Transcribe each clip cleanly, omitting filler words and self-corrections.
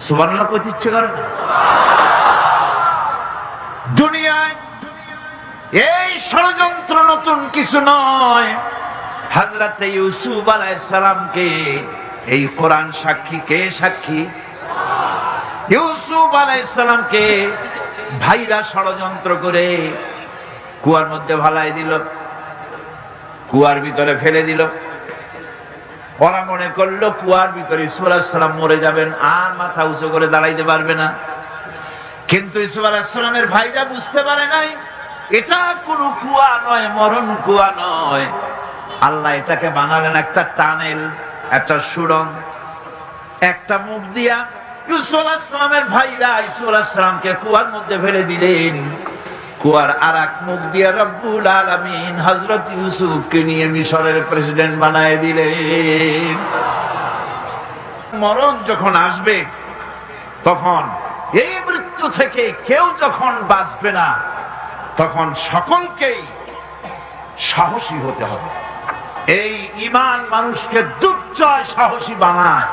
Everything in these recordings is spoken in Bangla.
সুবহানাল্লাহ কইতে ইচ্ছে করে না? দুনিয়ায় এই ষড়যন্ত্র নতুন কিছু নয়। হযরত ইউসুফ আলাইহিস সালামকে এই কোরআন সাক্ষী, কে সাক্ষী? ইউসুফ আলাইহিস সালামকে ভাইরা ষড়যন্ত্র করে কুয়ার মধ্যে ভালাই দিল, কুয়ার ভিতরে ফেলে দিল। ওরা মনে করলো কুয়ার ভিতরে ইউসুফ আলাইহিস সালাম মরে যাবেন, আর মাথা উঁচু করে দাঁড়াইতে পারবে না। কিন্তু ইউসুফ আলাইহিস সালামের ভাইরা বুঝতে পারে নাই এটা কোনো কুয়া নয়, মরণ কুয়া নয়। আল্লাহ এটাকে বানালেন একটা টানেল, একটা সুড়ঙ্গ, একটা মুখ দিয়া ইউসুফ আলাইহিস সালামের ভাইরা ইউসুফ আলাইহিস সালামকে কুয়ার মধ্যে ফেলে দিলেন। কুয়ার আরেক মুখ দিয়ে রব্বুল আলামিন হযরত ইউসুফকে নিয়ে মিশরের প্রেসিডেন্ট বানায় দিলেন। মরণ যখন আসবে তখন এই মৃত্যু থেকে কেউ যখন বাঁচবে না, তখন সকলকেই সাহসী হতে হবে। এই ঈমান মানুষকে দুর্জয় সাহসী বানায়,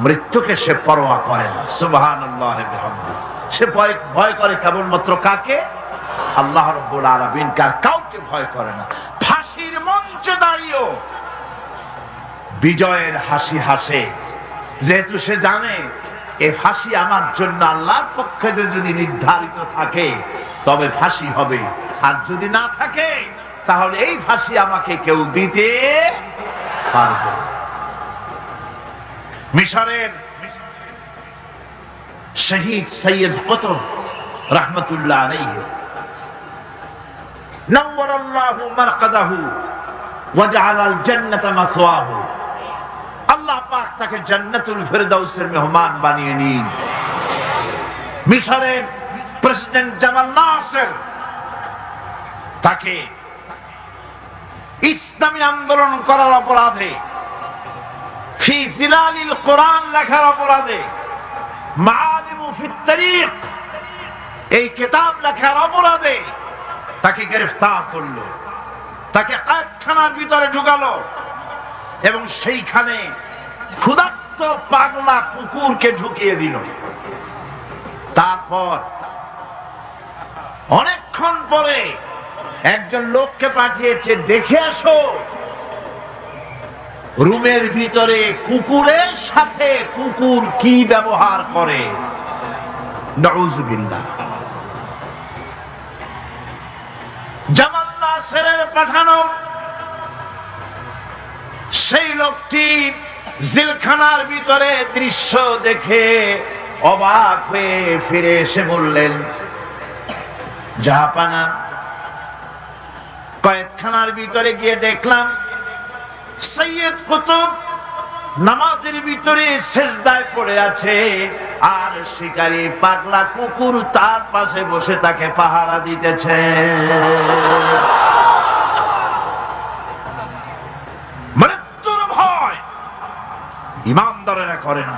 মৃত্যুকে সে পরোয়া করে না। সুবহানাল্লাহ ওয়া বিহামদিহি। সে ভয় করে কেবলমাত্র কাকে? আল্লাহ রাব্বুল আলামিন। কাউকে ভয় করে না। ফাঁসির মঞ্চে দাঁড়িয়েও বিজয়ের হাসি হাসে, যেহেতু সে জানে এ ফাঁসি আমার জন্য আল্লাহর পক্ষে যদি নির্ধারিত থাকে তবে ফাঁসি হবে, আর যদি না থাকে তাহলে এই ফাঁসি আমাকে কেউ দিতে পারবে। মিশরের শহীদ সৈয়দ কুতুব রাহমাতুল্লাহ আলাইহি নওয়ারাল্লাহু মারকাদাহু ওয়া জাআলাল জান্নাতা মাসওয়াহু। আল্লাহ পাক তাকে জান্নাতুল ফেরদাউসের মেহমান বানিয়ে নিন। মিশরের প্রেসিডেন্ট জামাল নাসের তাকে ইসলামী আন্দোলন করার অপরাধে, ফি জিলালিল কোরআন লেখার অপরাধে, মাআলিমু ফিত তারিক এই কিতাব লেখার অপরাধে তাকে গ্রেফতার করলো, তাকে কারখানার ভিতরে ঢুকালো এবং সেইখানে ক্ষুধার্ত পাগলা কুকুরকে ঢুকিয়ে দিল। তারপর অনেকক্ষণ পরে একজন লোককে পাঠিয়েছে, দেখে আসো রুমের ভিতরে কুকুরের সাথে কুকুর কি ব্যবহার করে। নাউযুবিল্লাহ। জামাল নাসেরের পাঠানো সেই লোকটি জেলখানার ভিতরে দৃশ্য দেখে অবাক হয়ে ফিরে এসে বললেন, জাহাপানা, কয়েকখানার ভিতরে গিয়ে দেখলাম সৈয়দ কুতুব নামাজের ভিতরে সেজদায় পড়ে আছে, আর শিকারী পাগলা কুকুর তার পাশে বসে তাকে পাহারা দিতেছে। মৃত্যুর ভয় ঈমানদারেরা করে না।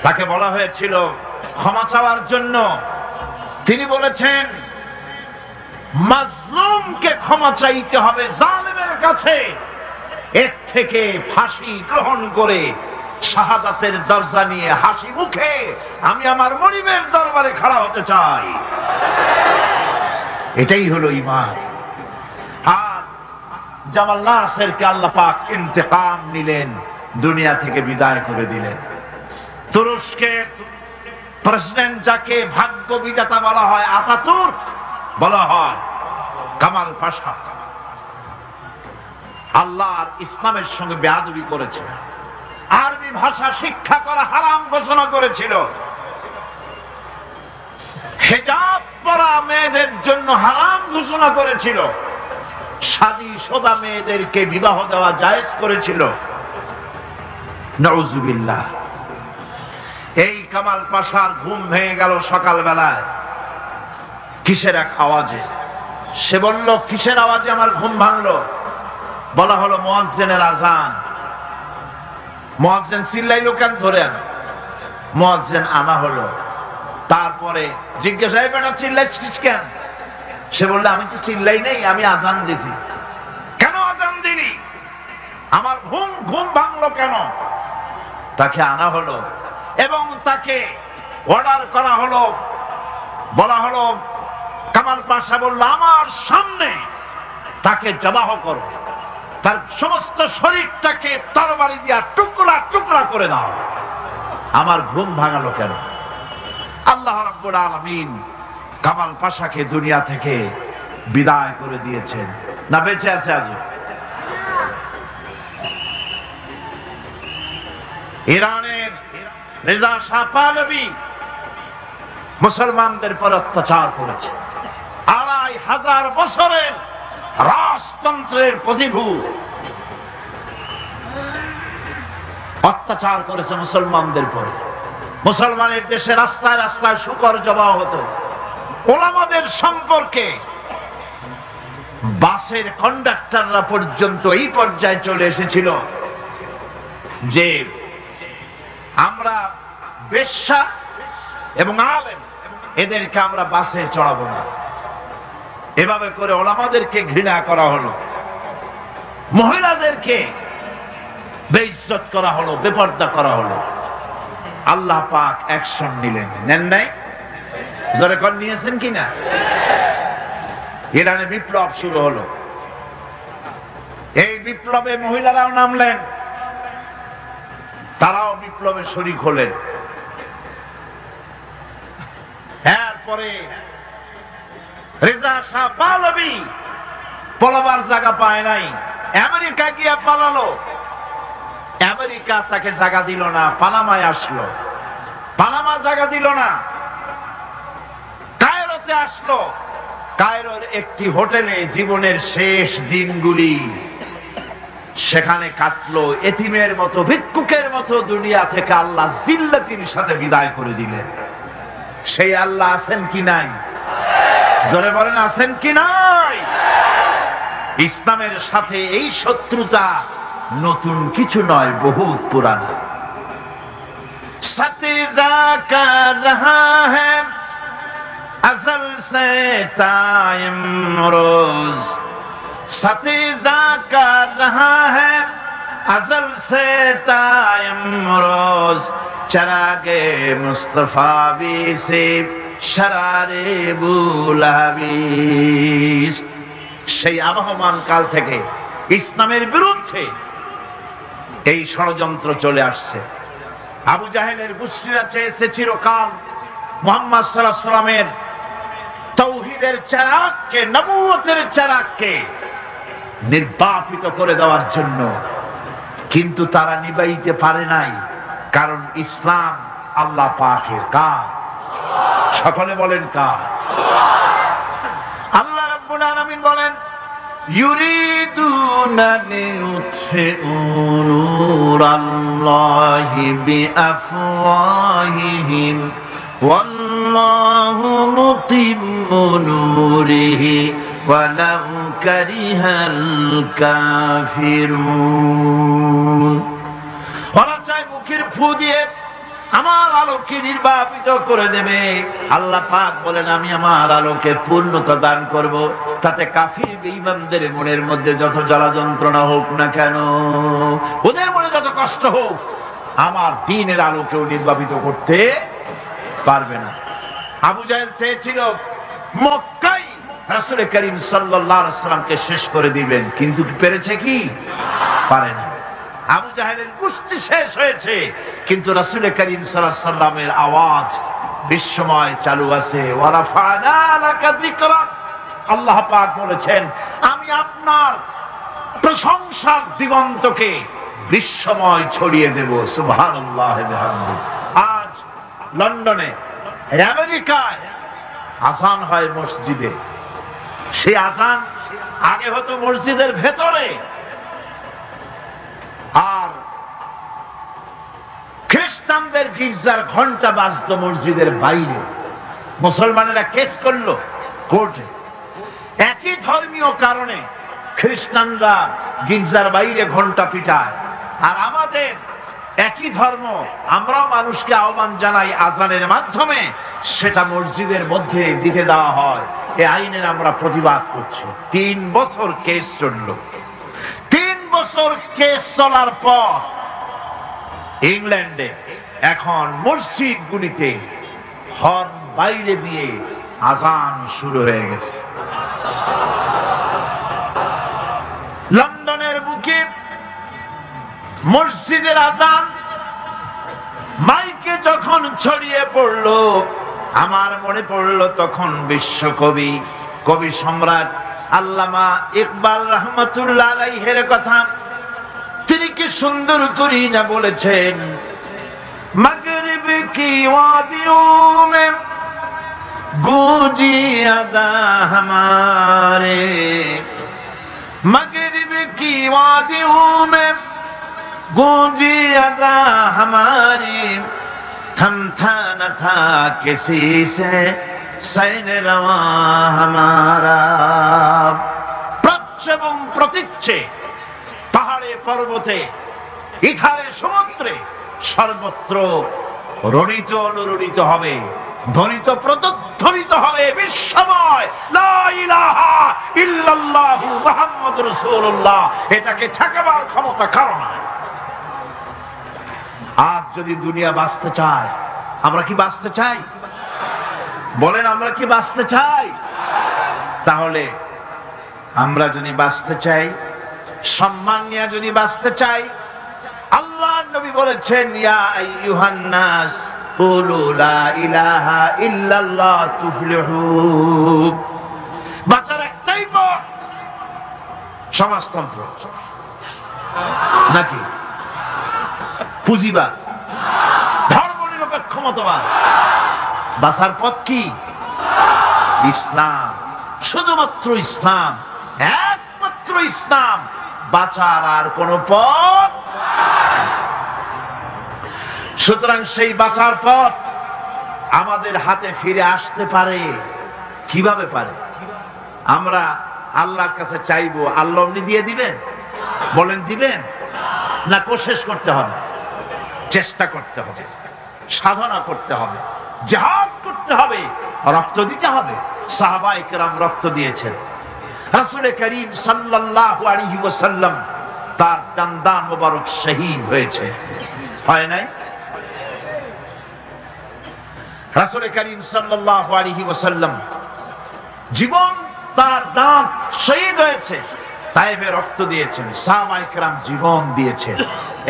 তাকে বলা হয়েছিল ক্ষমা চাওয়ার জন্য, তিনি বলেছেন মাজলুমকে ক্ষমা চাইতে হবে জালেমের কাছে, এর থেকে ফাঁসি গ্রহণ করে শাহাদাতের দরজা নিয়ে হাসি মুখে আমি আমার মনিবের দরবারে খাড়া হতে চাই। এটাই হলো ঈমান। আর জামাল নাসেরকে আল্লাহ পাক ইন্তেকাম নিলেন, দুনিয়া থেকে বিদায় করে দিলেন। তুরস্কের প্রেসিডেন্ট যাকে ভাগ্য বিধাতা বলা হয়, আতাতুর্ক বলা হয়, কামাল পাশা, আল্লাহর ইসলামের সঙ্গে বেয়াদবি করেছে, আরবি ভাষা শিক্ষা করা হারাম ঘোষণা করেছিল, হিজাব পরা মেয়েদের জন্য হারাম ঘোষণা করেছিল, শাদী শোদা মেয়েদেরকে বিবাহ দেওয়া জায়েজ করেছিল। নাউযুবিল্লাহ। এই কামাল পাশার ঘুম ভেঙে গেল সকালবেলায় কিসের এক আওয়াজে। সে বলল, কিসের আওয়াজে আমার ঘুম ভাঙলো? বলা হলো মুয়াজ্জিনের আযান। মুয়াজ্জিন চিল্লাইলো কেন? ধরে আনো। মুয়াজ্জিন আনা হলো। তারপরে জিজ্ঞাসা, বেটা চিল্লাইছিস কেন? সে বলল, আমি তো চিল্লাই নাই, আমি আযান দিছি। কেন আযান দিলি? আমার ঘুম ভাঙলো কেন? তাকে আনা হলো এবং তাকে অর্ডার করা হলো, বলা হলো, কামাল পাশা বলল আমার সামনে তাকে জবাহ করো, তার সমস্ত শরীরটাকে তরবারি দিয়া টুকরা টুকরা করে দাও। আমার ঘুম ভাঙালো কেন? আল্লাহ রাব্বুল আলামিন কামাল পাশাকে দুনিয়া থেকে বিদায় করে দিয়েছেন, না বেঁচে আছে আজ? ইরানের রেজা শাহ পাহলভী মুসলমানদের পর অত্যাচার করেছে। ২৫০০ বছরের রাজতন্ত্রের প্রতিভূ অত্যাচার করেছে মুসলমানদের পরে। মুসলমানের দেশে রাস্তায় রাস্তায় শুকর জবাহ হতো। ওলামাদের সম্পর্কে বাসের কন্ডাক্টররা পর্যন্ত এই পর্যায়ে চলে এসেছিল যে আমরা বেশ্যা এবং আলেম এদেরকে আমরা বাসে চড়াবো না। এভাবে করে ওলামাদেরকে ঘৃণা করা হলো, মহিলাদেরকে বেইজ্জত করা হলো, বেপর্দা করা হলো। আল্লাহ পাক অ্যাকশন নিলেন, নেন নাই? জোরে কোন নিয়েছেন কিনা? ইরানে বিপ্লব শুরু হলো। এই বিপ্লবে মহিলারাও নামলেন, তারাও বিপ্লবে শরীক হলেন। এরপরে রেজা শাহ পাহলভী পলাবার জায়গা পায় নাই, আমেরিকা গিয়া পালালো। আমেরিকা তাকে জায়গা দিল না, পানামায় আসলো, পানামা জায়গা দিল না। কায়রোতে আসলো, কায়রোর একটি হোটেলে জীবনের শেষ দিনগুলি সেখানে কাটলো। এতিমের মতো, ভিক্ষুকের মতো দুনিয়া থেকে আল্লাহ জিল্লাতির সাথে বিদায় করে দিলেন। সেই আল্লাহ আছেন কি নাই? জোরে বলেন, আছেন কি নাই? ইসলামের সাথে এই শত্রুতা নতুন কিছু নয়, বহুত পুরানা। সতিজা কর রহা হ্যায় अज़ल से ताइम रोज, सतीजा कर रहा है अज़ल से ताइम रोज, चरागे मुस्तफावी से शरारे बुलावीस। সেই আবহমান কাল থেকে ইসলামের বিরুদ্ধে এই ষড়যন্ত্র চলে আসছে। আবু জাহেলের গোষ্ঠীরা চেয়েছে চিরকাল মুহাম্মদ সাল্লাল্লাহু আলাইহি ওয়াসাল্লামের তাওহীদের চারাককে, নবুয়তের চারাককে নির্বাপিত করে দেওয়ার জন্য, কিন্তু তারা নিবাইতে পারে নাই। কারণ ইসলাম আল্লাহ পাকের কাজ। সকলে বলেন কাজ। আল্লাহ রাব্বুল আলামিন বলেন ইউরিদুনা লিউতফিউ নূরাল্লাহি বিআফওয়াহিহিম ওয়াল্লাহু মুতিম্মু নূরিহি ওয়ালাউ কারিহাল কাফিরুন। ওরা চায় মুখের ফু দিয়ে আমার আলোকে নির্বাপিত করে দেবে। আল্লাহ পাক বলেন আমি আমার আলোকে পূর্ণতা দান করব, তাতে কাফির বেঈমানদের মনের মধ্যে যত জ্বালা যন্ত্রণা হোক না কেন, ওদের মনে যত কষ্ট হোক, আমার দ্বীনের আলোকেও নির্বাপিত করতে পারবে না। আবু জাহেল চেয়েছিল মক্কায় রাসূল করিম সাল্লাল্লাহু আলাইহি ওয়াসাল্লামকে শেষ করে দিবেন, কিন্তু পেরেছে কি? পারে না। আবু জাহেলের গোষ্ঠী শেষ হয়েছে, কিন্তু রাসূল করিম সাল্লাল্লাহু আলাইহি ওয়াসাল্লামের আওয়াজ বিশ্বময় চালু আছে। ওয়া রাফা'না লাকা যিকরাক। আল্লাহ পাক বলেছেন আমি আপনার প্রশংসার দিগন্তকে বিশ্বময় ছড়িয়ে দেব। সুবহানাল্লাহ ওয়া বিহামদিহি। আজ লন্ডনে, আমেরিকায় আযান হয় মসজিদে। সেই আযান আগে হতো মসজিদের ভেতরে, আর খ্রিস্টানদের গির্জার ঘন্টা বাজতো মসজিদের বাইরে। মুসলমানেরা কেস করলো কোর্টে, একই ধর্মীয় কারণে খ্রিস্টানরা গির্জার বাইরে ঘন্টা পিটায়, আর আমাদের একই ধর্ম, আমরাও মানুষকে আহ্বান জানাই আযানের মাধ্যমে, সেটা মসজিদের মধ্যে দিতে দেওয়া হয়। এই আইনের আমরা প্রতিবাদ করছি। ৩ বছর কেস চলল। ৩ বছর কেস চলার পর ইংল্যান্ডে এখন মসজিদগুলিতে হর্ন বাইরে দিয়ে আজান শুরু হয়ে গেছে। লন্ডনের বুকে মসজিদের আজান মাইকে যখন ছড়িয়ে পড়লো, আমার মনে পড়লো তখন বিশ্বকবি, কবি সম্রাট আল্লামা ইকবাল রহমতুল্লাহ আলাইহির কথা। তিনি কি সুন্দর করে না বলেছেন, মাগরিব কি ওয়াদিयों में गूंजी अज़ा हमारे, मगरिब की वादियों में गूंजी अज़ा हमारी, थमथा न था किसी से सैन रवा हमारा। প্রচ্ছন্ন এবং প্রতীচ্যে পাহাড়ে পর্বতে ইথারে সমুদ্রে সর্বত্র রণিত অনুরণিত হবে, ধ্বনিত প্রতিধ্বনিত হবে বিশ্বময় লা ইলাহা ইল্লাল্লাহু মুহাম্মাদুর রাসূলুল্লাহ। এটাকে ঠেকাবার ক্ষমতা কারো নাই। আজ যদি দুনিয়া বাঁচতে চায়, আমরা কি বাঁচতে চাই? বলেন, আমরা কি বাঁচতে চাই? তাহলে আমরা যদি বাঁচতে চাই, সম্মান নিয়ে যদি বাঁচতে চাই, আল্লাহ নবী বলেছেন, ইয়া আইয়ুহান নাস কুলু লা ইলাহা ইল্লাল্লাহ তুফলিহু। বাঁচার একটাই পথ, সমাজতন্ত্র নাকি পুঁজিবাদ, ধর্মনিরপেক্ষ মতবাদ? বাঁচার পথ কি? ইসলাম, শুধুমাত্র ইসলাম, একমাত্র ইসলাম। বাঁচার আর কোন পথ। সুতরাং সেই বাঁচার পথ আমাদের হাতে ফিরে আসতে পারে। কিভাবে পারে? আমরা আল্লাহর কাছে চাইবো, আল্লাহ এমনি দিয়ে দিবেন? বলেন, দিবেন? না কোশিশ করতে হবে, চেষ্টা করতে হবে, সাধনা করতে হবে, জিহাদ করতে হবে, রক্ত দিতে হবে। সাহাবায়ে কেরাম রক্ত দিয়েছেন। রাসূল করিম সাল্লাল্লাহু আলাইহি ওয়াসাল্লাম তার দান মোবারক শহীদ হয়েছে, হয় নাই? রাসূল করিম সাল্লাল্লাহু আলাইহি ওয়াসাল্লাম জীবন তার দাঁত শহীদ হয়েছে, তায়েফে রক্ত দিয়েছেন, সাহাবায়ে কেরাম জীবন দিয়েছেন।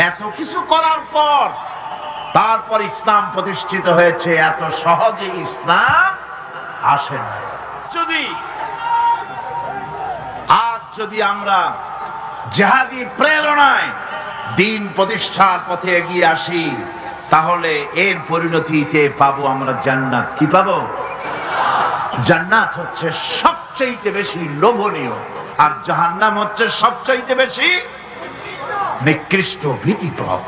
এত কিছু করার পর তারপর ইসলাম প্রতিষ্ঠিত হয়েছে। এত সহজে ইসলাম আসে না। যদি আমরা জিহাদি প্রেরণায় দ্বীন প্রতিষ্ঠার পথে এগিয়ে আসি, তাহলে এর পরিণতিতে পাবো আমরা জান্নাত। কি পাবো? জান্নাত হচ্ছে সবচেয়ে বেশি লোভনীয়, আর জাহান্নাম হচ্ছে সবচেয়ে বেশি নিকৃষ্ট, ভীতিপ্রদ।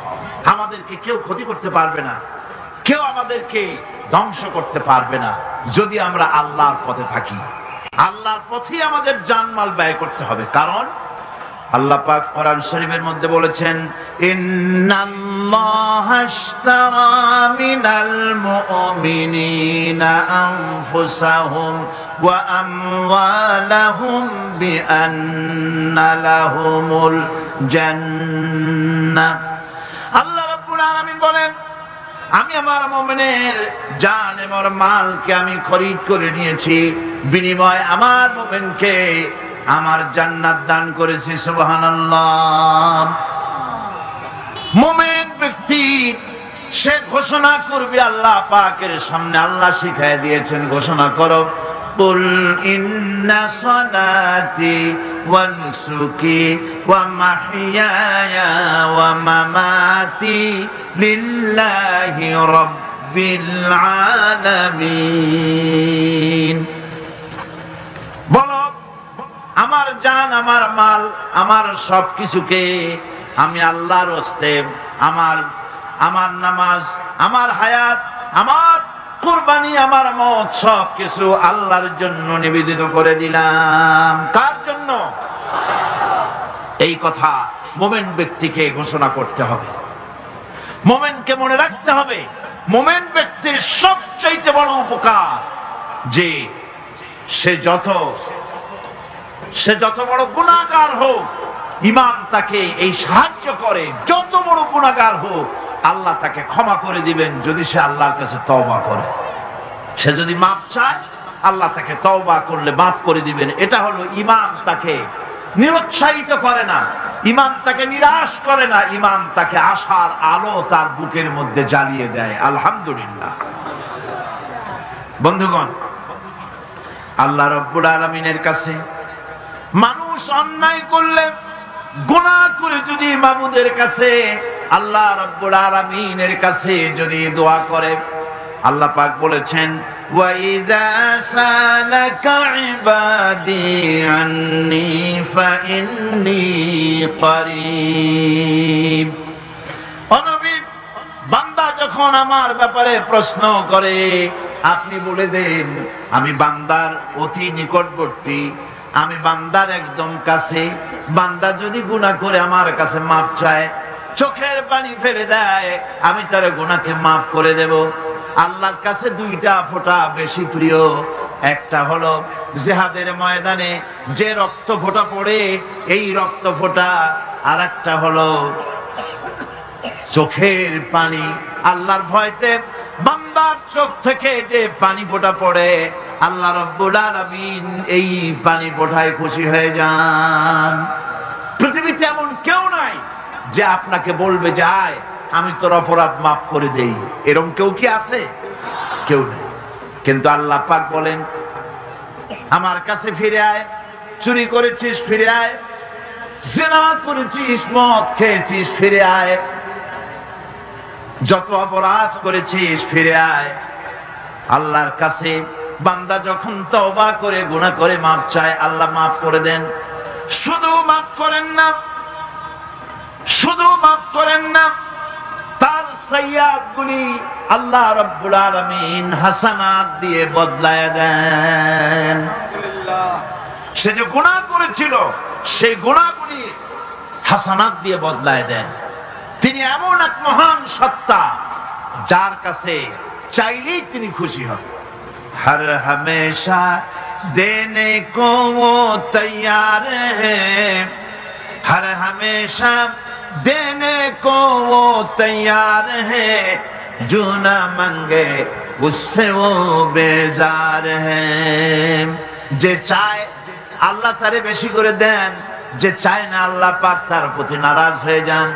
আমাদেরকে কেউ ক্ষতি করতে পারবে না, কেউ আমাদেরকে ধ্বংস করতে পারবে না, যদি আমরা আল্লাহর পথে থাকি। আল্লাহর পথে আমাদের জানমাল ব্যয় করতে হবে। কারণ আল্লাহ পাক কোরআন শরীফের মধ্যে বলেছেন, ইন্নাল্লাহা আশতারা মিনাল মুমিনিনা আনফুসাহুম ওয়া আমওয়ালাহুম বিআন্না লাহুমুল জান্নাহ। আল্লাহ রাব্বুল আলামিন বলেন, আমি আমার মুমিনের জান এবং মালকে আমি খরিদ করে নিয়েছি, বিনিময়ে আমার মুমিনকে আমার জান্নাত দান করেছি। সুবহানাল্লাহ। মুমিন ব্যক্তি সে ঘোষণা করবে আল্লাহ পাকের সামনে। আল্লাহ শিখায় দিয়েছেন, ঘোষণা করো, কুল ইন্না সালাতি ওয়া নুসুকি ওয়া মাহইয়ায়া ওয়া মামাতি লিল্লাহি রাব্বিল আলামিন। বলো, আমার জান, আমার মাল, আমার সবকিছুকে আমি আল্লাহর হস্তে, আমার নামাজ, আমার হায়াত, আমার কুরবানি, আমার মত, সবকিছু আল্লাহর জন্য নিবেদিত করে দিলাম। কার জন্য? এই কথা মুমিন ব্যক্তিকে ঘোষণা করতে হবে, মুমিনকে মনে রাখতে হবে। মুমিন ব্যক্তির সবচেয়ে বড় উপকার যে সে যত বড় গুনাহগার হোক, ঈমান তাকে এই সাহায্য করে, যত বড় গুনাহগার হোক আল্লাহ তাকে ক্ষমা করে দিবেন যদি সে আল্লাহর কাছে তওবা করে। সে যদি মাপ চায় আল্লাহ তাকে তওবা করলে মাফ করে দিবেন। এটা হলো ঈমান। তাকে নিরুৎসাহিত করে না, ঈমান তাকে নিরাশ করে না, ঈমান তাকে আশার আলো তার বুকের মধ্যে জ্বালিয়ে দেয়। আলহামদুলিল্লাহ। বন্ধুগণ, আল্লাহ রাব্বুল আলামিনের কাছে মানুষ অন্যায় করলে, গুনাহ করে যদি মাবুদের কাছে, আল্লাহ রাব্বুল আলামিনের কাছে যদি দোয়া করে, আল্লাহ পাক বলেছেন ওয়া ইযা সালাকা ইবাদি আন্নী ফাইন্নী করিব। ও নবী, বান্দা যখন আমার ব্যাপারে প্রশ্ন করে আপনি বলে দেন আমি বান্দার অতি নিকটবর্তী, আমি বান্দার একদম কাছে। বান্দা যদি গুনাহ করে আমার কাছে মাপ চায়, চোখের পানি ফেলে দেয়, আমি তার গুনাহকে মাফ করে দেব। আল্লাহর কাছে দুইটা ফোঁটা বেশি প্রিয়। একটা হলো জিহাদের ময়দানে যে রক্ত ফোঁটা পড়ে, এই রক্ত ফোঁটা, আর একটা হলো চোখের পানি। আল্লাহর ভয়তে বান্দার চোখ থেকে যে পানি ফোঁটা পড়ে, আল্লাহ রাব্বুল আলামিন এই পানি ফোঁটায় খুশি হয়ে যান। পৃথিবীতে এমন কেউ নাই যে আপনাকে বলবে যায় আমি তোর অপরাধ মাফ করে দেই। এরকম কেউ কি আছে? কেউ নেই। কিন্তু আল্লাহ পাক বলেন আমার কাছে ফিরে আয়, চুরি করেছিস ফিরে আয়, জিনা করেছিস, মদ খেয়েছিস ফিরে আয়, যত অপরাধ করেছিস ফিরে আয়। আল্লাহর কাছে বান্দা যখন তওবা করে গুনাহ করে মাপ চায়, আল্লাহ মাফ করে দেন। শুধু মাফ করেন না, শুধু মাফ করেন না, তার সাইয়্যাতগুলি আল্লাহ রাব্বুল আলামিন হাসানাত দিয়ে বদলায় দেন। সে যে গুনাহ করেছিল সেই গুনাহগুলি হাসানাত দিয়ে বদলায় দেন। তিনি এমন এক মহান সত্তা যার কাছে চাইলেই তিনি খুশি হন। হর হমেশা দেনে কো वो तैयार है, हर हमेशा देने को वो तैयार है, जो ना मांगे उससे वो बेजार है। যে চায় আল্লাহ তারে বেশি করে দেন, যে চায় না আল্লাহ পাক তার প্রতি নারাজ হয়ে যান।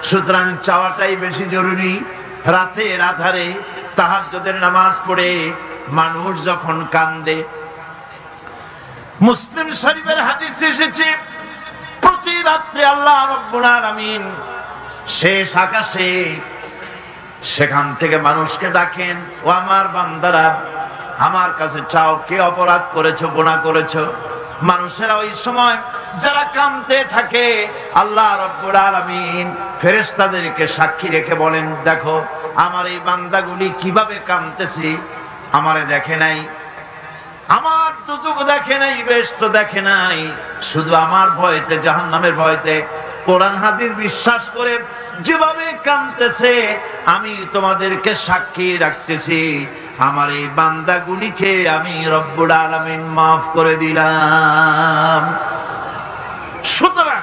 সুতরাং চাওয়াটাই বেশি জরুরি। রাতের আধারে তাহাজ্জুদের নামাজ পড়ে মানুষ যখন কান্দে, মুসলিম শরীফের হাদিসে এসেছে প্রতি রাত্রে আল্লাহ রাব্বুল আলামিন শেষ আকাশে সেখান থেকে মানুষকে ডাকেন, ও আমার বান্দারা আমার কাছে চাও, কে অপরাধ করেছো, গুনাহ করেছো। মানুষেরা ওই সময় যারা কাঁদতে থাকে, আল্লাহ রাব্বুল আলামিন ফেরেশতাদেরকে সাক্ষী রেখে বলেন দেখো আমার এই বান্দাগুলি কিভাবে কাঁদতেছে, আমারে দেখে নাই, আমার দুজক দেখে নাই, বেহেশত দেখে নাই, শুধু আমার ভয়তে, জাহান্নামের ভয়তে কোরআন হাদিস বিশ্বাস করে যেভাবে কাঁদতেছে আমি তোমাদেরকে সাক্ষী রাখতেছি, আমার এই বান্দাগুলিকে আমি রব্বুল আলামিন মাফ করে দিলাম। সুতরাং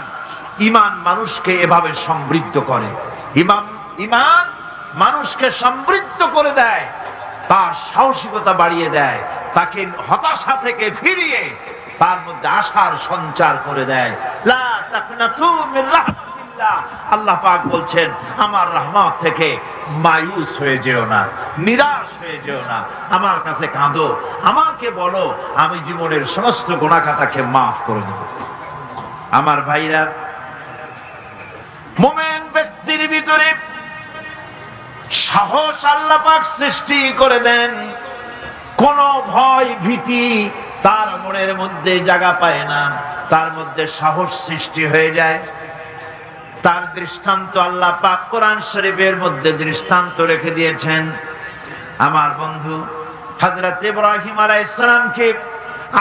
ঈমান মানুষকে এভাবে সমৃদ্ধ করে। ঈমান মানুষকে সমৃদ্ধ করে দেয়, তার সাহসিকতা বাড়িয়ে দেয়, তাকে হতাশা থেকে ফিরিয়ে তার মধ্যে আশার সঞ্চার করে দেয়। লা তাকনাতু মির রাহমাতিল্লাহ, আল্লাহ পাক বলছেন আমার রহমত থেকে মায়ুস হয়ে যেও না, নিরাশ হয়ে যেও না, আমার কাছে কাঁদো, আমাকে বলো, আমি জীবনের সমস্ত গুনাহ খাতাকে মাফ করে দেব। আমার ভাইরা, মুমিন ব্যক্তির ভিতরে সাহস আল্লাহ পাক সৃষ্টি করে দেন। কোন ভয় ভীতি তার মনের মধ্যে জায়গা পায় না, তার মধ্যে সাহস সৃষ্টি হয়ে যায়। তার দৃষ্টান্ত আল্লাহ পাক কোরআন শরীফের মধ্যে দৃষ্টান্ত রেখে দিয়েছেন। আমার বন্ধু হযরত ইব্রাহিম আলাইহিস সালামকে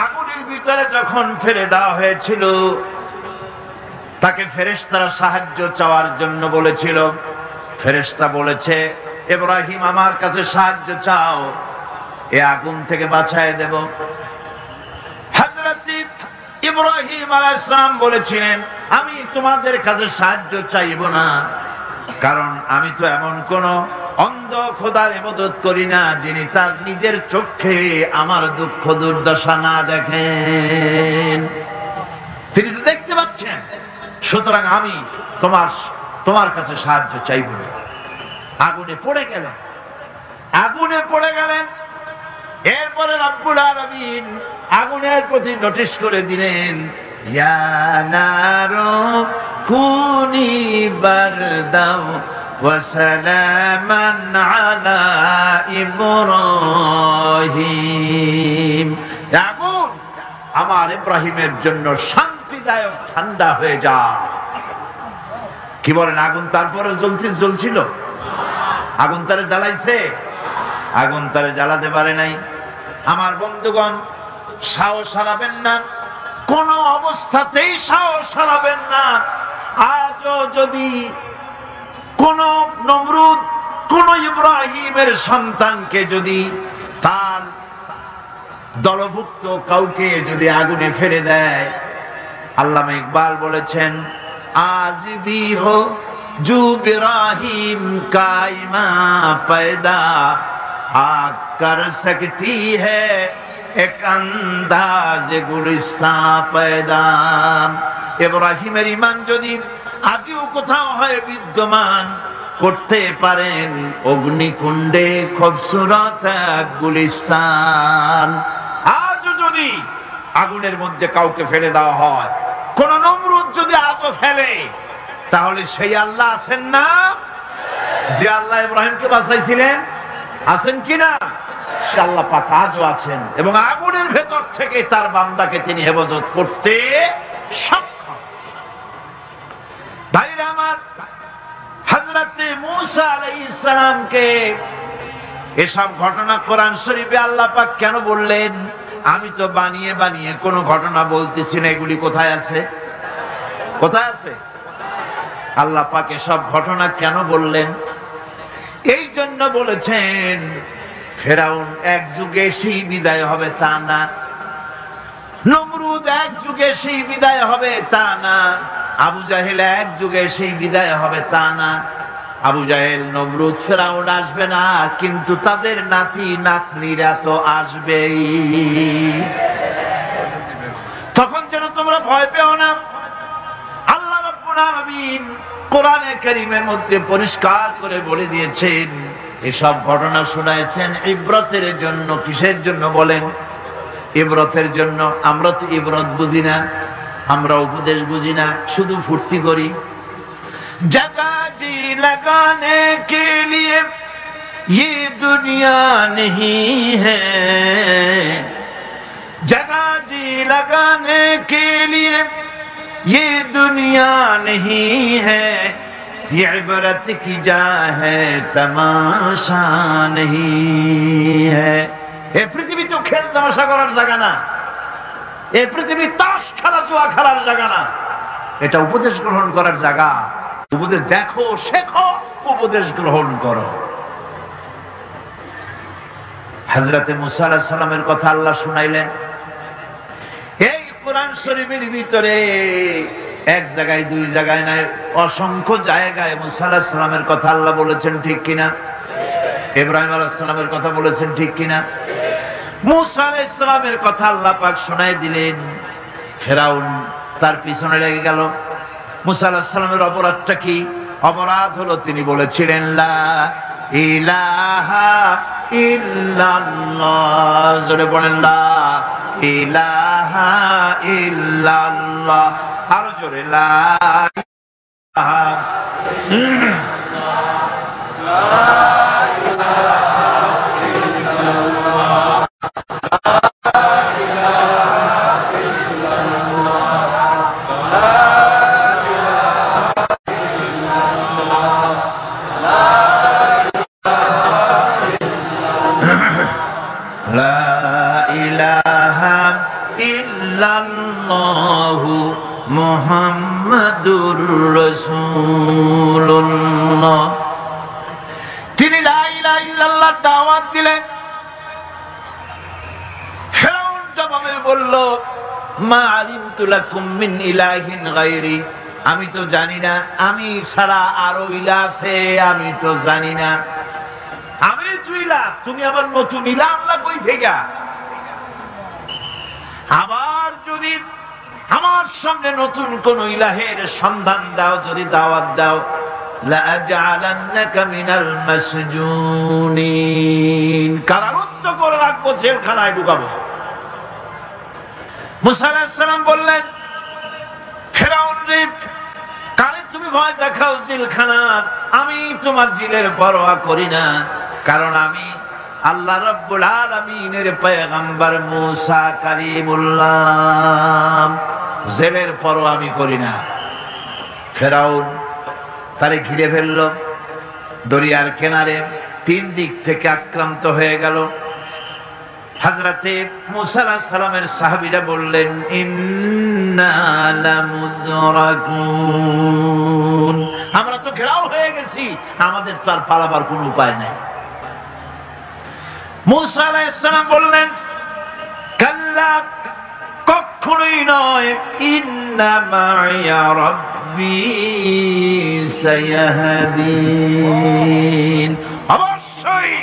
আগুনের ভিতরে যখন ফেলে দেওয়া হয়েছিল, তাকে ফেরেশতারা সাহায্য চাওয়ার জন্য বলেছিল। ফেরেশতা বলেছে ইব্রাহিম আমার কাছে সাহায্য চাও, এ আগুন থেকে বাঁচায় দেব। হযরত ইব্রাহিম আলাইহিস সালাম বলেছিলেন আমি তোমাদের কাছে সাহায্য চাইব না, কারণ আমি তো এমন কোন অন্ধ খোদার ইবাদত করি না যিনি তার নিজের চোখে আমার দুঃখ দুর্দশা না দেখেন। তিনি তো দেখতে পাচ্ছেন, সুতরাং আমি তোমার কাছে সাহায্য চাইব না। আগুনে পড়ে গেলেন, আগুনে পড়ে গেলেন। এরপরে রব্বুল আলামিন আগুনের প্রতি নোটিশ করে দিলেন, ইয়া নারু কুনি বারদাও ওয়া সালামান আলা ইব্রাহিম। আগুন আমার ইব্রাহিমের জন্য শান্তিদায়ক ঠান্ডা হয়ে যা। কি বলেন? আগুন তারপরে জ্বলছিল? আগুন তারে জ্বালাইছে? আগুন তারে জ্বালাতে পারে নাই। আমার বন্ধুগণ, সাহস হারাবেন না, কোন অবস্থাতেই সাহস হারাবেন না। আজও যদি কোন নমরুদ কোন ইব্রাহিমের সন্তানকে যদি তার দলভুক্ত কাউকে যদি আগুনে ফেলে দেয়, আল্লামা ইকবাল বলেছেন, আজ ভি হো জু ইব্রাহিম কাইমা पैदा आग कर सकती है एक अंदाज गुलिस्तां पैदा। ইব্রাহিমের ঈমান যদি আজও কোথাও হয় বিদ্যমান, করতে পারেন অগ্নিকুণ্ডে খুবসুরত গুলিস্তান। আজ যদি আগুনের মধ্যে কাউকে ফেলে দেওয়া হয়, কোন নমরুদ যদি আজও ফেলে, তাহলে সেই আল্লাহ আছেন না যে আল্লাহ ইব্রাহিমকে বাঁচাইছিলেন? আছেন কিনা? সে আল্লাহ পাক আজও আছেন এবং আগুনের ভেতর থেকে তার বান্দাকে তিনি হেফাজত করতে সক্ষম। ভাইরা আমার, হযরতে মূসা আলাইহিস সালামকে এসব ঘটনা কোরআন শরীফে আল্লাহ পাক কেন বললেন? আমি তো বানিয়ে বানিয়ে কোন ঘটনা বলতেছি না, এগুলি কোথায় আছে? কোথায় আছে? আল্লাহ পাক এসব ঘটনা কেন বললেন? এই জন্য বলেছেন, ফেরাউন এক যুগে সেই বিদায় হবে তা না, নমরুদ এক যুগে সেই বিদায় হবে তা না, আবু জাহেল এক যুগে সেই বিদায় হবে তা না। আবু জাহেল, নমরুদ, ফেরাউন আসবে না, কিন্তু তাদের নাতি নাতনিরা তো আসবেই। তখন যেন তোমরা ভয় পেও না। আল্লাহ রাব্বুল আলামিন কোরআনে কারীমের মধ্যে পরিষ্কার করে বলে দিয়েছেন, এসব ঘটনা শোনাচ্ছেন ইবরতের জন্য। কিসের জন্য বলেন? ইবরতের জন্য। আমরা তো ইবরত বুঝি না, আমরা উপদেশ বুঝি না, শুধু ফুর্তি করি। जगह जी लगाने के लिए ये दुनिया नहीं है, जगह जी लगाने के लिए ये दुनिया नहीं है, ये इबरत की जा है तमाशा नहीं है। ए पृथ्वी तो खेल तमाशा करार জায়গা না, ए पृथ्वी ताश খেলা জুয়া খেলার জায়গা না, এটা উপদেশ গ্রহণ করার জায়গা। উপদেশ দেখো, শেখো, উপদেশ গ্রহণ করো। হযরতে মূসা আলাইহিস সালামের কথা আল্লাহ শুনাইলেন। এই কোরআন শরীফের ভিতরে এক জায়গায় দুই জায়গায় নয়, অসংখ্য জায়গায় মূসা আলাইহিস সালামের কথা আল্লাহ বলেছেন, ঠিক কিনা? ইব্রাহিম আলাইহিস সালামের কথা বলেছেন, ঠিক কিনা? মূসা আলাইহিস সালামের কথা আল্লাহ পাক শোনাই দিলেন। ফেরাউন তার পিছনে লেগে গেল। মূসা আলাইহিস সালামের অপরাধটা কি? অপরাধ হলো তিনি বলেছিলেন, লা ইলাহা ইল্লাল্লাহ। জোরে বলেন, লা ইলাহা ইল্লাল্লাহ। আরো জোরে, লা ইলাহা মুহাম্মাদুর রাসূলুল্লাহ। তিনি লা ইলাহা ইল্লাল্লাহ দাওয়াত দিলেন। ফেরাউন জবাবে বলল, মা আলিমতু লাকুম মিন ইলাহিন গায়রি, আমি তো জানি না, আমি ছাড়া আরো ইলা আছে, আমি তো জানি না। আমি তুই ইলা, তুমি আবার নতুন ইলা আল্লাহ কই থেকে? আবার যদি আমার সামনে নতুন কোন ইলাহের সন্ধান দাও, যদি দাওয়াত দাও, লাআজআলান্নাকা মিনাল মাসজুনিন, কারারুদ্ধ করে রাখবো, জেলখানায় ঢুকাবো। মুসা আলাইহিস সালাম বললেন, ফিরআউন রে, কারে তুমি ভয় দেখাও জেলখানার? আমি তোমার জিলের পরোয়া করি না, কারণ আমি আল্লাহ রাব্বুল আলামিনের পয়গম্বর মুসা কালিমুল্লাহ, জেলের পরোয়া আমি করি না। ফিরআউন তারে ঘিরে ফেলল, দরিয়ার কিনারে 3 দিক থেকে আক্রান্ত হয়ে গেল। হযরতে মুসা আলাইহিস সালামের সাহাবীরা বললেন, ইন্না লামুদরাকুন, আমরা তো ঘেরাও হয়ে গেছি, আমাদের তো আর পালাবার কোনো উপায় নাই। মুসা আলাইহিস সালাম বললেন, কাল্লা, কখনোই নয়, ইন্না মাইয়া রাব্বি সায়াহদিন, অবশ্যই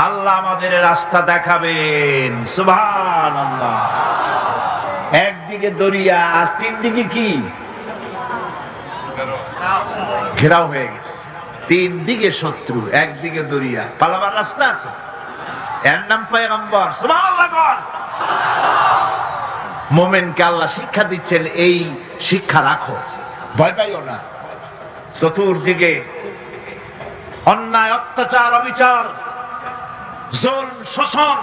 আল্লাহ আমাদের রাস্তা দেখাবেন। সুবহানাল্লাহ। একদিকে দরিয়া আর 3 দিকে কি ঘেরাও হয়ে গেছে, 3 দিকে শত্রু, একদিকে দরিয়া, পালাবার রাস্তা আছে? এর নাম পয়গম্বর। সুবহানাল্লাহ। মুমিনকে আল্লাহ শিক্ষা দিচ্ছেন, এই শিক্ষা রাখো, ভয় পাইও না। চতুর্দিকে অন্যায়, অত্যাচার, অবিচার, জুলম, শোষণ,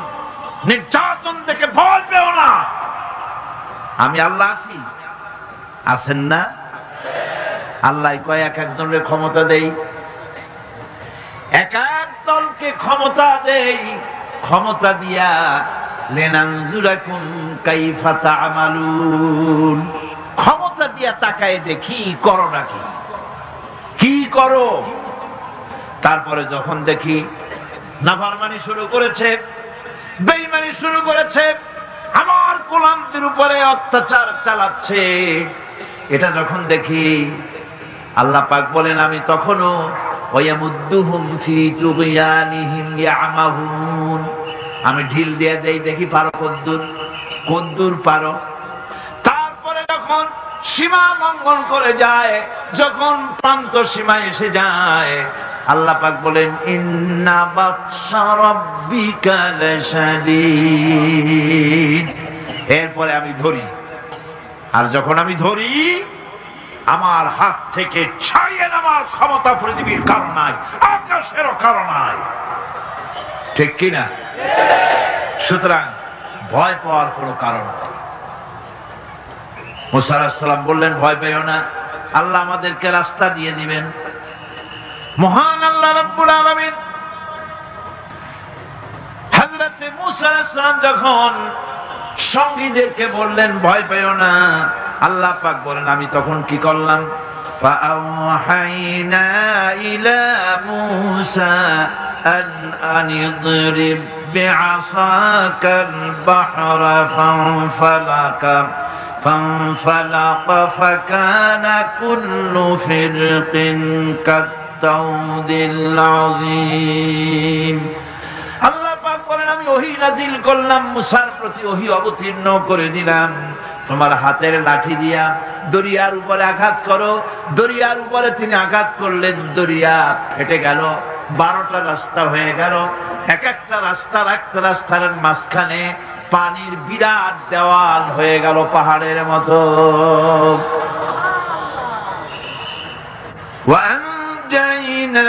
নির্যাতন থেকে ভয় পেও না, আমি আল্লাহ আছি। আছেন না? আল্লাহ কয় এক একজনের ক্ষমতা দেই, এক এক দলকে ক্ষমতা দেই, ক্ষমতা দিয়া লিনানজুরাকুম কাইফা তা'মালুন, ক্ষমতা দিয়া তাকায় দেখি করো নাকি, কি করো। তারপরে যখন দেখি নাফরমানি শুরু করেছে, বেঈমানি শুরু করেছে, আমার গোলামদের উপরে অত্যাচার চালাচ্ছে, এটা যখন দেখি, আল্লাহ পাক বলেন, আমি তখনও ওয়ায়ামুদ্দুহুম ফি তুগয়ানিহিম ইয়ামাহুন, আমি ঢিল দিয়ে দেই, দেখি পারো কদ্দুর, কদ্দুর পারো। তারপরে যখন সীমা লঙ্ঘন করে যায়, যখন প্রান্ত সীমা এসে যায়, আল্লাহ পাক বলেন, ইন্না বাতশা রাব্বিকা লাশাদীদ, এরপরে আমি ধরি। আর যখন আমি ধরি, আমার হাত থেকে ছাড়িয়ে নেওয়ার ক্ষমতা পৃথিবীর কারণ নাই, আকাশেরও কারণ নাই। ঠিক কিনা? সুতরাং ভয় পাওয়ার কোনো কারণ নেই। মুসা আলাইহিস সালাম বললেন, ভয় পেও না, আল্লাহ আমাদেরকে রাস্তা দিয়ে দিবেন। মহান আল্লাহ রাব্বুল আলামিন হযরতে মুসা আলাইহিস সালাম যখন সঙ্গীদেরকে বললেন, ভয় পেও না, আল্লাহ পাক বলেন, আমি তখন কি করলাম? ফাআওহাইনা ইলা মুসা আন ইদরিব বিআসাকাল বাহরা ফানফালাকা ফাকানা কুল্লু ফিরকিন কাত-তাউদিল আযীম। আল্লাহ পাক বলেন, আমি ওহী নাজিল করলাম, মুসার প্রতি ওহী অবতীর্ণ করে দিলাম, তোমার হাতের লাঠি দিয়া দরিয়ার উপরে আঘাত করো। দরিয়ার উপরে তিনি আঘাত করলেন, দরিয়া ফেটে গেল, 12টা রাস্তা হয়ে গেল। এক একটা রাস্তার একটা রাস্তার মাঝখানে পানির বিরাট দেওয়াল হয়ে গেল, পাহাড়ের মতো। ওয়ানজাইনা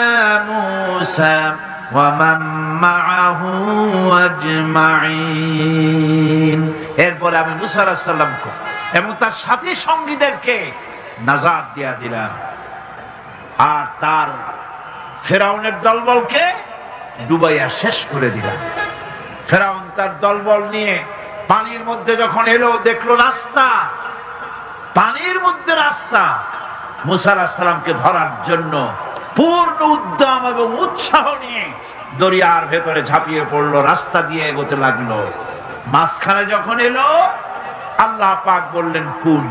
মূসা ওয়া মান মাআহু আজমাইন, এরপরে আমি মুসা আলাইহিস সালামকে এবং তার সাথী সঙ্গীদেরকে নাজাত দিয়া দিলাম, আর তার ফেরাউনের দলবলকে ডুবাইয়া শেষ করে দিলাম। ফেরাউন তার দলবল নিয়ে পানির মধ্যে যখন এলো, দেখলো রাস্তা, পানির মধ্যে রাস্তা। মুসা আলাইহিস সালামকে ধরার জন্য পূর্ণ উদ্যম এবং উৎসাহ নিয়ে দরিয়ার ভেতরে ঝাঁপিয়ে পড়লো, রাস্তা দিয়ে এগোতে লাগলো। মাঝখানে যখন এলো, আল্লাহ পাক বললেন, কুন,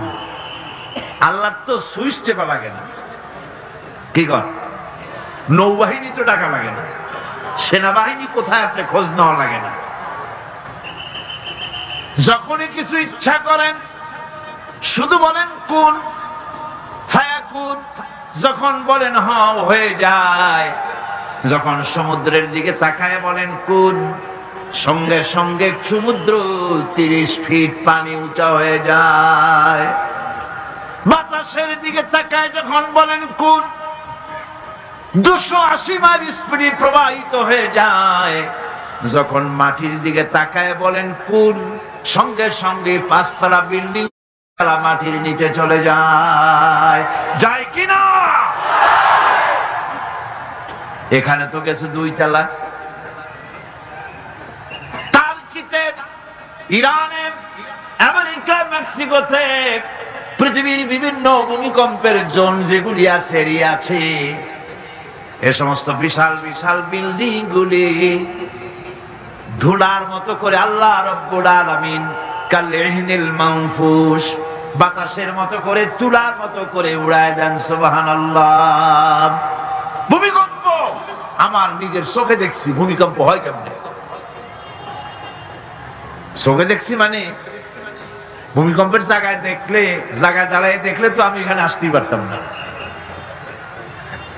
আল্লাহর তো সুইচ টেপা লাগে না, কি কর? নৌবাহিনী তো টাকা লাগে না, সেনাবাহিনী কোথায় আছে খোঁজ নেওয়া লাগে না। যখনই কিছু ইচ্ছা করেন শুধু বলেন কুন ফায়াকুন, যখন বলেন হও হয়ে যায়। যখন সমুদ্রের দিকে তাকায় বলেন কুন, সঙ্গে সঙ্গে সমুদ্র 30 ফিট পানি উঁচা হয়ে যায়। বাতাসের দিকে তাকায় যখন বলেন কুন, 280 মাইল স্পিডে প্রবাহিত হয়ে যায়। যখন মাটির দিকে তাকায় বলেন কুন, সঙ্গে সঙ্গে 5 তলা বিল্ডিং মাটির নিচে চলে যায়। যায় কিনা? এখানে তো গেছে 2 তলা। টার্কিতে, ইরানে, আমেরিকা, মেক্সিকোতে, পৃথিবীর বিভিন্ন ভূমিকম্পের জোন যেগুলি আছে, এরিয়া আছে, এ সমস্ত বিশাল বিশাল বিল্ডিং গুলি ধুলার মতো করে আল্লাহ রব্বুল আলামিন কালইহনিল মানফুস, বাতাসের মতো করে, তুলার মতো করে উড়ায় দেন। সুবহানাল্লাহ। ভূমিকম্প আমার নিজের চোখে দেখছি। ভূমিকম্প হয় কেমনে? চোখে দেখছি মানে ভূমিকম্পের জায়গায় দেখলে, জায়গায় দাঁড়ায় দেখলে তো আমি এখানে আসতেই পারতাম না।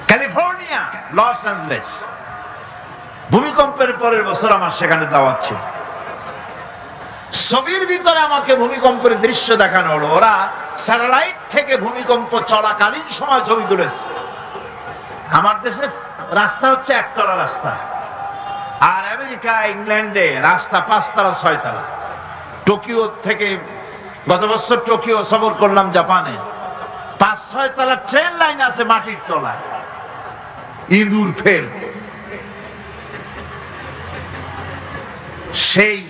ক্যালিফোর্নিয়া, লস অ্যাঞ্জেলেস, ভূমিকম্পের পরের বছর আমার সেখানে দাওয়াত ছিল। ছবির ভিতরে আমাকে ভূমিকম্পের দৃশ্য দেখানো হলো। ওরা স্যাটেলাইট থেকে ভূমিকম্প চলাকালীন সময় ছবি তুলেছে। আমার দেশে রাস্তা হচ্ছে 1 তলা রাস্তা, আর আমেরিকা, ইংল্যান্ডে রাস্তা 5 তলা 6 তলা। টোকিও থেকে গত বছর টোকিও সফর করলাম, জাপানে 5-6 তলা ট্রেন লাইন আছে মাটির তলায়, ইঁদুর ফেল। সেই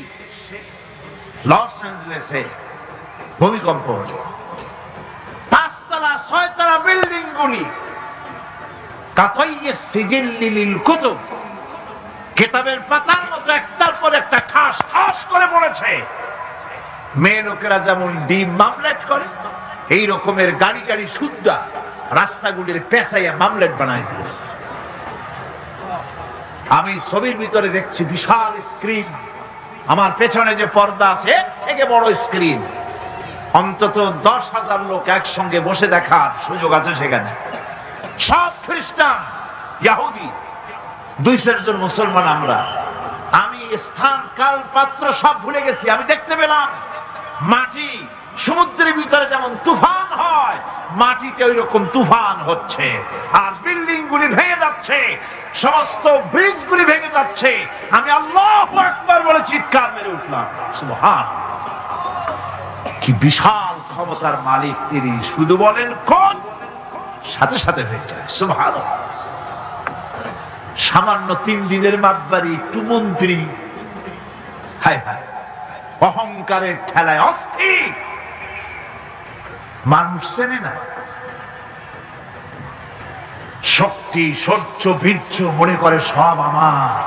লস অ্যাঞ্জেলেসে ভূমিকম্প, 5 তলা 6 তলা বিল্ডিং গুলি কাতাইয়ে সিজিল্লিল কুতুব, কিতাবের পাতার মতো একটার পর একটা ঠাস ঠাস করে পড়েছে। মেয়ে লোকেরা যেমন ডিম মামলেট করে, এই রকমের গাড়ি গাড়ি সুদ্ধা রাস্তাগুলির পেঁচাইয়া মামলেট বানাই দিয়েছে। আমি ছবির ভিতরে দেখছি বিশাল স্ক্রিন, আমার পেছনে যে পর্দা আছে এর থেকে বড় স্ক্রিন, অন্তত 10,000 লোক একসঙ্গে বসে দেখার সুযোগ আছে সেখানে। সব খ্রিস্টান, ইহুদি, 2-4 জন মুসলমান। আমি স্থান, কাল, পাত্র সব ভুলে গেছি। আমি দেখতে পেলাম মাটি সমুদ্রের ভিতরে যেমন তুফান হয়, মাটিতে ওই রকম তুফান হচ্ছে, আর বিল্ডিং গুলি ভেঙে যাচ্ছে, সমস্ত ব্রিজ গুলি ভেঙে যাচ্ছে। আমি আল্লাহু আকবার বলে চিৎকার মেরে উঠলাম। সুবহানাল্লাহ, কি বিশাল ক্ষমতার মালিক তিনি! শুধু বলেন কোন, সাথে সাথে হয়ে যায়। সুবহানাল্লাহ। সামান্য 3 দিনের মাতবাড়ি একটু মন্ত্রী, হায় হায়, অহংকারের ঠেলায় অস্থির, মানুষ চেনে না। শক্তি, শৌর্য, বীর্য মনে করে সব আমার,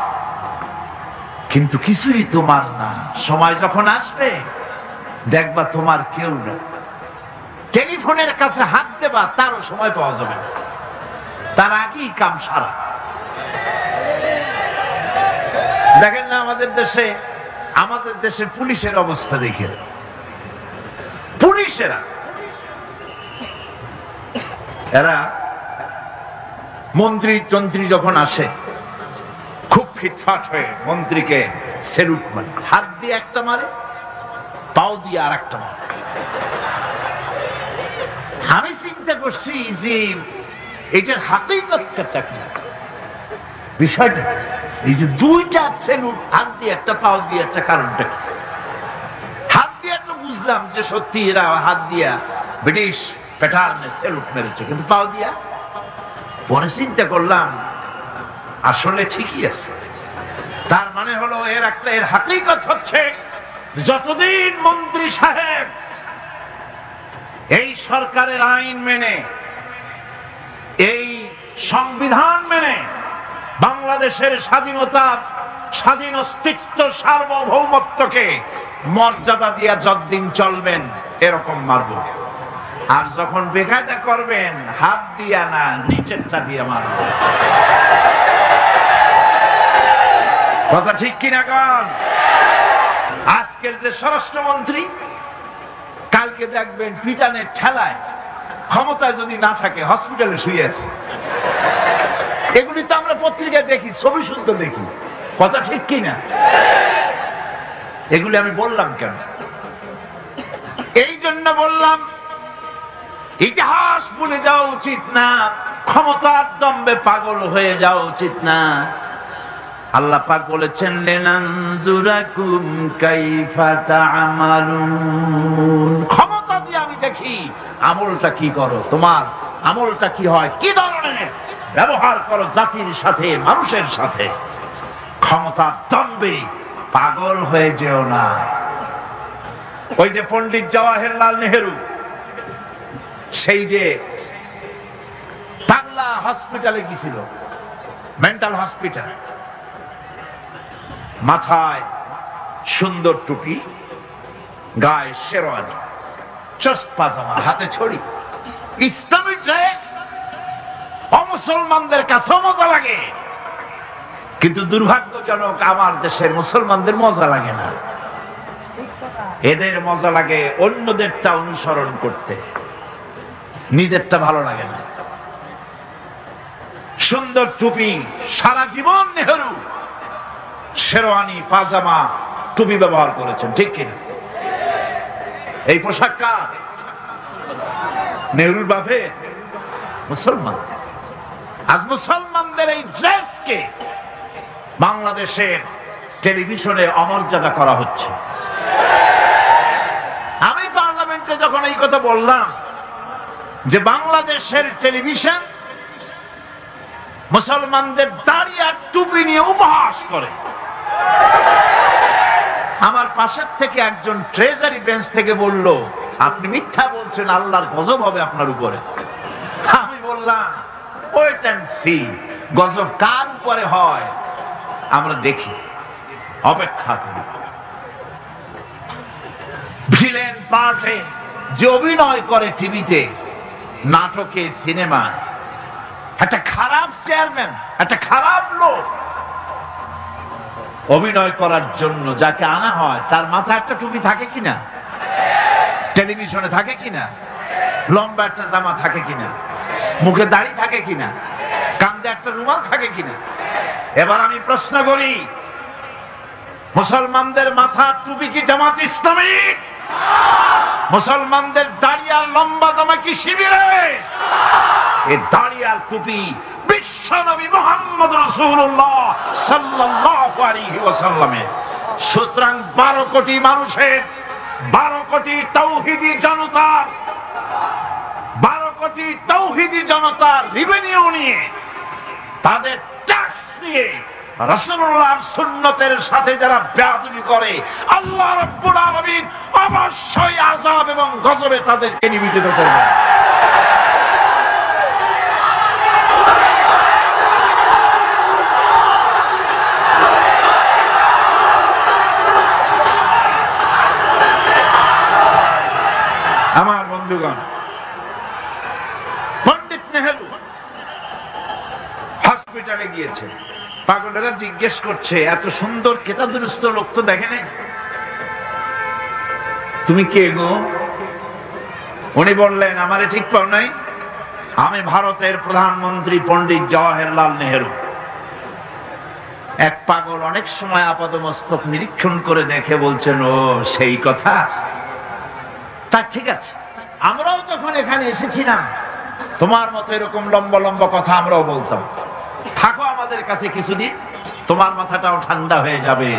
কিন্তু কিছুই তোমার না। সময় যখন আসবে দেখবা তোমার কেউ না। টেলিফোনের কাছে হাত দেবা, তারও সময় পাওয়া যাবে না, তার আগেই কাম সারা। দেখেন না আমাদের দেশে পুলিশের অবস্থা দেখে, পুলিশেরা এরা মন্ত্রী যখন আসে খুব ফিটফাট হয়ে মন্ত্রীকে স্যালুট মারে, হাত দিয়ে একটা মারে, পাও দিয়ে আর একটা মারে। আমি চিন্তা করছি যে এটার হাতেই কথা কি বিষয়টা, এই যে 2টা স্যালুট, হাত দিয়ে একটা, পাও দিয়ে একটা, কারণটা কি? হাত দিয়ে তো বুঝলাম যে সত্যি এরা হাত দিয়া ব্রিটিশ প্যাটার্নে স্যালুট মেরেছে, কিন্তু পাও দিয়া, পরে চিন্তা করলাম আসলে ঠিকই আছে। তার মানে হলো এর হাকিকত হচ্ছে, যতদিন মন্ত্রী সাহেব এই সরকারের আইন মেনে, এই সংবিধান মেনে বাংলাদেশের স্বাধীনতা, স্বাধীন অস্তিত্ব, সার্বভৌমত্বকে মর্যাদা দিয়া যতদিন চলবেন, এরকম মারব। আর যখন বেকায়দা করবেন হাত দিয়া না নিচেরটা দিয়ে মারবেন। কথা ঠিক কিনা কন? আজকের যে স্বরাষ্ট্রমন্ত্রী কালকে দেখবেন পিটানের ঠেলায় ক্ষমতায় যদি না থাকে হসপিটালে শুয়ে আছে। এগুলি তো আমরা পত্রিকায় দেখি, ছবি শুনতে দেখি। কথা ঠিক কিনা? এগুলি আমি বললাম কেন? এই জন্য বললাম ইতিহাস ভুলে যাওয়া উচিত না, ক্ষমতার দম্বে পাগল হয়ে যাওয়া উচিত না। আল্লাহ পাক বলেছেন লিনানজুরাকুম কাইফা তা'মালুন, ক্ষমতা দিয়ে আমি দেখি আমলটা কি করো, তোমার আমলটা কি হয়, কি ধরনের ব্যবহার করো জাতির সাথে, মানুষের সাথে। ক্ষমতার দম্বে পাগল হয়ে যেও না। ওই যে পণ্ডিত জওয়াহরলাল নেহেরু সেই যে বাংলা হসপিটালে গিয়েছিল, মেন্টাল হসপিটাল, মাথায় সুন্দর টুপি, গায়ে শেরওয়ানি, চোস্ত পাজামা, হাতে ছড়ি, ইসলামী ড্রেস। অমুসলমানদের কাছেও মজা লাগে, কিন্তু দুর্ভাগ্যজনক আমার দেশের মুসলমানদের মজা লাগে না। এদের মজা লাগে অন্যদেরটা অনুসরণ করতে, নিজেরটা ভালো লাগে না। সুন্দর টুপি, সারা জীবন নেহেরু শেরওয়ানি, পাজামা, টুপি ব্যবহার করেছেন, ঠিক কিনা? এই পোশাক কার? নেহরুর বাপে, মুসলমান। আজ মুসলমানদের এই ড্রেসকে বাংলাদেশের টেলিভিশনে অমর্যাদা করা হচ্ছে। আমি পার্লামেন্টে যখন এই কথা বললাম যে বাংলাদেশের টেলিভিশন মুসলমানদের দাড়ি আর টুপি নিয়ে উপহাস করে, আমার পাশের থেকে একজন ট্রেজারি বেঞ্চ থেকে বলল, আপনি মিথ্যা বলছেন, আল্লাহর গজব হবে আপনার উপরে। আমি বললাম ওয়েট এন্ড সি, গজব কার উপরে হয় আমরা দেখি, অপেক্ষা করি। ভিলেন পার্টে যে অভিনয় করে টিভিতে, নাটকে, সিনেমায়, একটা খারাপ চেয়ারম্যান, একটা খারাপ লোক অভিনয় করার জন্য যাকে আনা হয় তার মাথায় একটা টুপি থাকে কিনা, টেলিভিশনে থাকে কিনা, লম্বা একটা জামা থাকে কিনা, মুখে দাড়ি থাকে কিনা, কাঁধে একটা রুমাল থাকে কিনা। এবার আমি প্রশ্ন করি, মুসলমানদের মাথার টুপি কি জামাত ইসলামী? মুসলমানদের দাড়ি আর লম্বা জামা কি শিবিরে? এই দাড়ি আর টুপি বিশ্বনবী মুহাম্মদ রাসূলুল্লাহ সাল্লাল্লাহু আলাইহি ওয়াসাল্লামের। সুতরাং 12 কোটি মানুষের, 12 কোটি তাওহীদি জনতার, 12 কোটি তাওহীদি জনতার রেভিনিউ নিয়ে, তাদের ট্যাক্স নিয়ে রাসূলুল্লাহর সুন্নতের সাথে যারা বেয়াদবি করে, আল্লাহ রাব্বুল আলামিন অবশ্যই আযাব এবং গজবে তাদেরকে নিবেদিত করবেন। আমার বন্ধুগণ, পণ্ডিত নেহেরু হসপিটালে গিয়েছে, পাগলেরা জিজ্ঞেস করছে, এত সুন্দর কেতাদুরস্ত লোক তো দেখে নাই, তুমি কে গো? উনি বললেন, আমারে ঠিক পাও নাই, আমি ভারতের প্রধানমন্ত্রী পণ্ডিত জওয়াহরলাল নেহেরু। এক পাগল অনেক সময় আপাদমস্তক নিরীক্ষণ করে দেখে বলছেন, ও সেই কথা, তা ঠিক আছে, আমরাও যখন এখানে এসেছিলাম তোমার মতো এরকম লম্বা লম্বা কথা আমরাও বলতাম, থাকো আমাদের কাছে কিছুদিন, তোমার মাথাটাও ঠান্ডা হয়ে যাবে।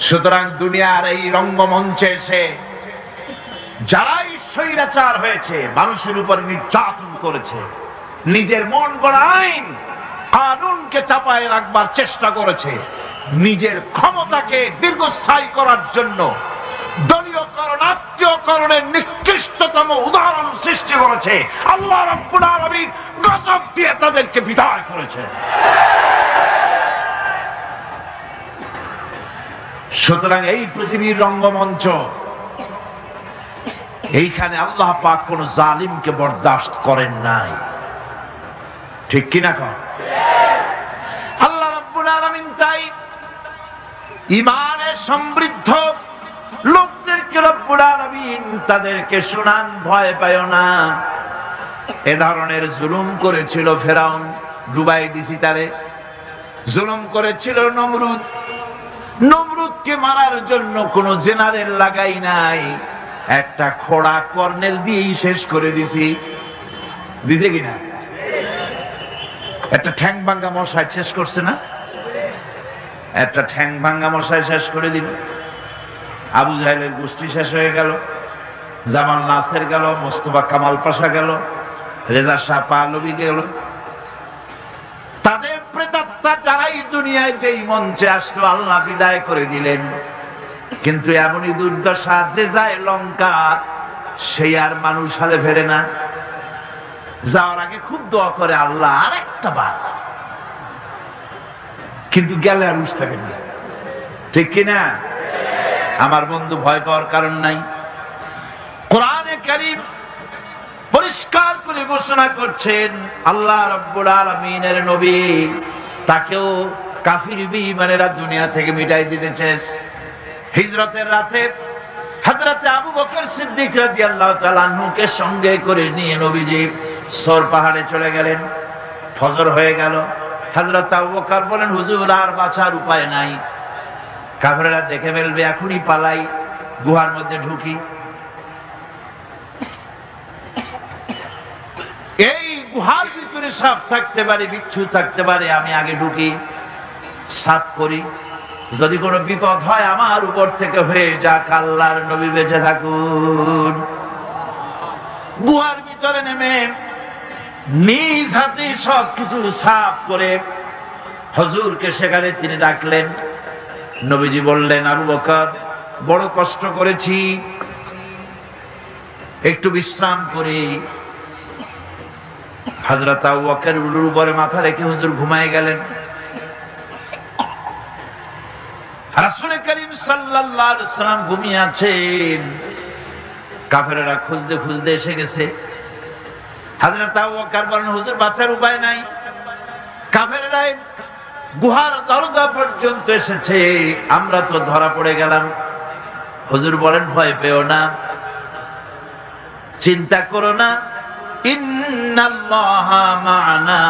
সুতরাং দুনিয়ার এই রঙ্গমঞ্চে এসে যারাই স্বৈরাচার হয়েছে, মানুষের উপর নির্যাতন করেছে, নিজের মন গড়া আইন কানুনকে চাপায় রাখবার চেষ্টা করেছে, নিজের ক্ষমতাকে দীর্ঘস্থায়ী করার জন্য দলীয়করণ, আত্মীয়করণের নিকৃষ্টতম উদাহরণ সৃষ্টি করেছে, আল্লাহ রাব্বুল আলামিন গজব দিয়ে তাদেরকে বিদায় করেছে। সুতরাং এই পৃথিবীর রঙ্গমঞ্চ এইখানে আল্লাহ পাক কোন জালিমকে বরদাস্ত করেন নাই, ঠিক কিনা কন? আল্লাহ রাব্বুল আলামিন তাই ঈমানে সমৃদ্ধ লোকদেরকে রব্বুল আলামিন তাদেরকে শুনান, ভয় পায় না। এ ধরনের জুলুম করেছিল ফেরাউন, ডুবাই দিছি তারে। জুলুম করেছিল নমরুদ, নমরুদকে মারার জন্য কোন জেনারেল লাগাই নাই, একটা খোড়া কর্নেল দিয়েই শেষ করে দিছি। দিছে কিনা? একটা ঠ্যাং ভাঙ্গা মশাই শেষ করছে না? একটা ঠ্যাং ভাঙ্গা মশাই শেষ করে দিল। আবু জাহেলের গোষ্ঠী শেষ হয়ে গেল, জামাল নাসের গেল, মোস্তফা কামাল পাশা গেল, রেজা শাহ পাহলভী গেল। তাদের প্রেতাত্মা যারাই দুনিয়ায় যেই মঞ্চে আসলো আল্লাহ বিদায় করে দিলেন। কিন্তু এমনই দুর্দশা, যে যায় লঙ্কা সেই আর মানুষ হালে ফেরে না। যাওয়ার আগে খুব দোয়া করে, আল্লাহ আর একটা বার, কিন্তু গেলে আর উস থাকে না, ঠিক কিনা? আমার বন্ধু, ভয় পাওয়ার কারণ নাই। কোরআনে কারীম পরিষ্কার করে ঘোষণা করছেন, আল্লাহ রাব্বুল আলামিনের নবী তাকেও কাফির বেঈমানেরা দুনিয়া থেকে মিটাই দিতে চেয়েছে। হিজরতের রাতে হযরত আবু বকর সিদ্দিক রাদিয়াল্লাহু তাআলা আনহুকে সঙ্গে করে নিয়ে নবীজি সর পাহাড়ে চলে গেলেন। ফজর হয়ে গেল। হযরত আবু বকর বলেন, হুজুর আর বাঁচার উপায় নাই, কাফেররা দেখে ফেলবে, এখনই পালাই, গুহার মধ্যে ঢুকি। এই গুহার ভিতরে সাপ থাকতে পারে, বিচ্ছু থাকতে পারে, আমি আগে ঢুকি, সাফ করি, যদি কোনো বিপদ হয় আমার উপর থেকে হয়ে যাক, আল্লাহর নবী বেঁচে থাকুন। গুহার ভিতরে নেমে নিজ হাতে সবকিছু সাফ করে হুজুরকে সেখানে তিনি ডাকলেন। নবীজি বললেন, আবু বকর বড় কষ্ট করেছি, একটু বিশ্রাম করি। হযরত আবু বকর উলুর উপরে মাথা রেখে হুজুর ঘুমায় গেলেন। রাসূল করিম সাল্লাল্লাহু আলাইহি ওয়াসাল্লাম ঘুমিয়ে আছেন। কাফেররা খুঁজতে খুঁজতে এসে গেছে। হযরত আবু বকর বলেন, হুজুর বাঁচার উপায় নাই, কাফেররা গুহার দরজা পর্যন্ত এসেছে, আমরা তো ধরা পড়ে গেলাম। হুজুর বলেন, ভয় পেও না, চিন্তা করো না, ইন্নাল্লাহা মা'ানা,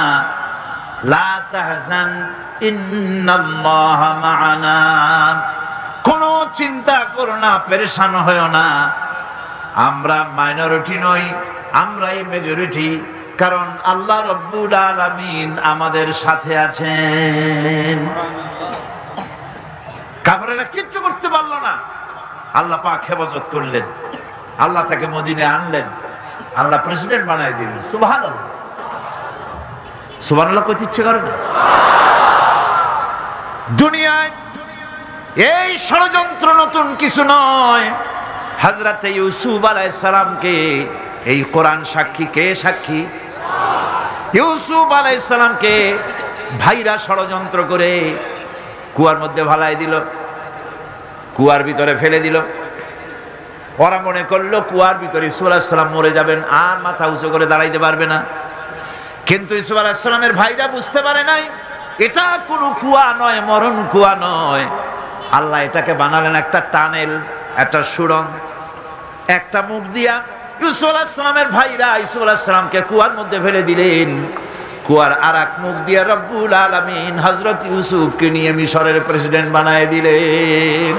লা তাহজান, ইন্নাল্লাহা মা'ানা। কোনো চিন্তা করো না, পেরেশান হয়ো না, আমরা মাইনরিটি নই, আমরাই মেজরিটি, কারণ আল্লাহ রাব্বুল আলামিন আমাদের সাথে আছেন। কাফেররা কিচ্ছু করতে পারলো না, আল্লাহ পাক হেফাজত করলেন, আল্লাহ তাকে মদিনায় আনলেন, আল্লাহ প্রেসিডেন্ট বানাই দিলেন। সুবহানাল্লাহ, সুবহানাল্লাহ কইতে ইচ্ছে করে না? দুনিয়ায় এই ষড়যন্ত্র নতুন কিছু নয়। হযরত ইউসুফ আলাইহিস সালামকে এই কোরআন সাক্ষী, কে সাক্ষী? ইউসুফ আলাইহিস সালামকে ভাইরা ষড়যন্ত্র করে কুয়ার মধ্যে ভালাই দিল, কুয়ার ভিতরে ফেলে দিল। ওরা মনে করলো কুয়ার ভিতরে ইউসুফ আলাইহিস সালাম মরে যাবেন, আর মাথা উঁচু করে দাঁড়াইতে পারবে না। কিন্তু ইউসুফ আলাইহিস সালামের ভাইরা বুঝতে পারে নাই এটা কোনো কুয়া নয়, মরণ কুয়া নয়। আল্লাহ এটাকে বানালেন একটা টানেল, একটা সুড়ঙ্গ, একটা মুখ দিয়া ইউসুফ আলাইহিস সালামের ভাইরা ইউসুফ আলাইহিস সালামকে কুয়ার মধ্যে ফেলে দিলেন। কুয়ার আরেক মুখ দিয়ে রব্বুল আলামিন হযরত ইউসুফকে নিয়ে মিশরের প্রেসিডেন্ট বানায় দিলেন।